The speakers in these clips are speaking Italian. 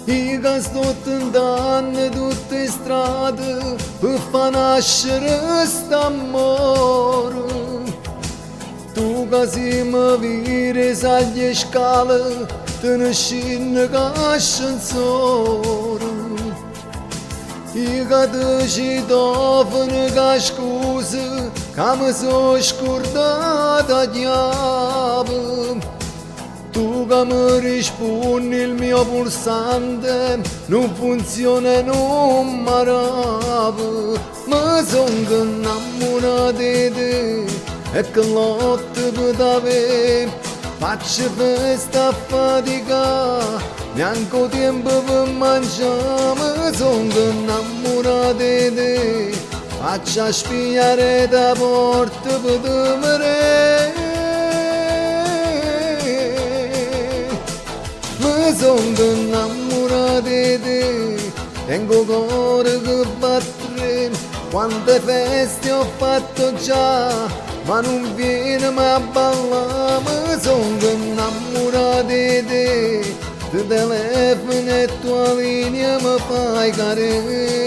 Igas tot îndană du-te stradă, pe fanașără stamoră. Tu gazi mă vire zaglie șcală, tână și năgașă-n țoră. Iga dăji dovă năgaș cuză, cam zoși curdada diavă. Tu ga măriși punil mio pulsante, nu funziona, nu maravă. Mă zongă innamorata de e che lotte per t'avere, faccio festa a fatica, neanche tempo per mangiare. Sono innamorato di te, faccio spiare da porta per dormire. Sono innamorato di te, tengo cuore che batte, quante feste ho fatto già, ma non viene mai a ballare. Sono innamorato di te, ti telefono e tua linea mi fai cadere.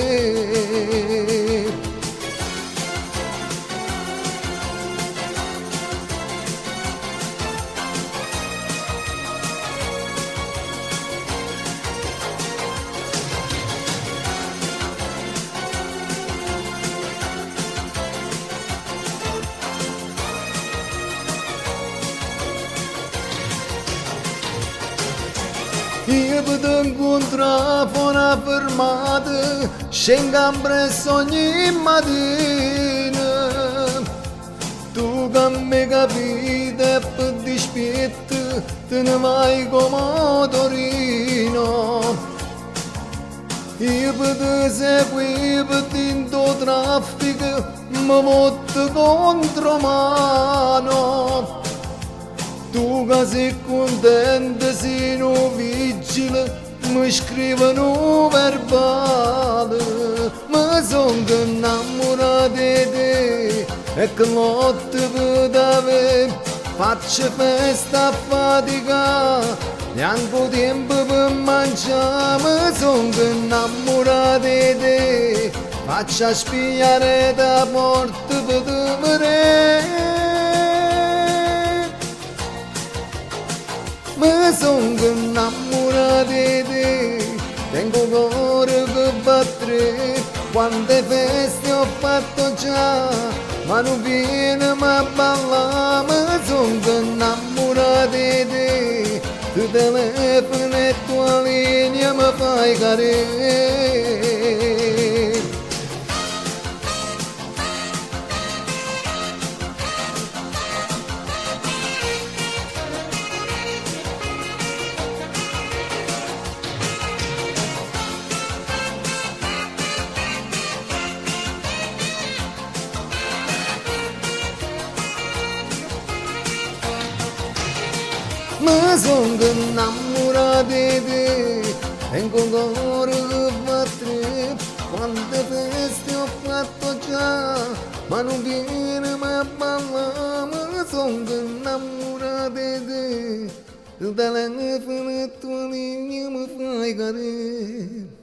Io ti incontravo una fermata, scendo presso ogni mattina. Tu che mi capite e per dispetto te ne vai come Torino. Io ti seguivo dentro traffico, mi voto contro mano. Tu che sei contenta, sei no vigile, mi scrivono verbale. Ma sono innamorato di te, e che lotte per t'avere, faccio festa a fatica, neanche tempo per mangiare. Sono innamorato di te, faccio spiare da porta per dormire. Ma sono innamorato di te, tengo cuore che batte, quante feste ho fatto già, ma non viene mai a ballare. Ma sono innamorato di te, ti telefono e tua linea mi fai cadere. Ma sono innamorato di te, tengo cuore che batte, quante feste ho fatto già, ma non viene mai a ballare. Ma sono innamorato di te, il telefono e tua linea mi fai cadere.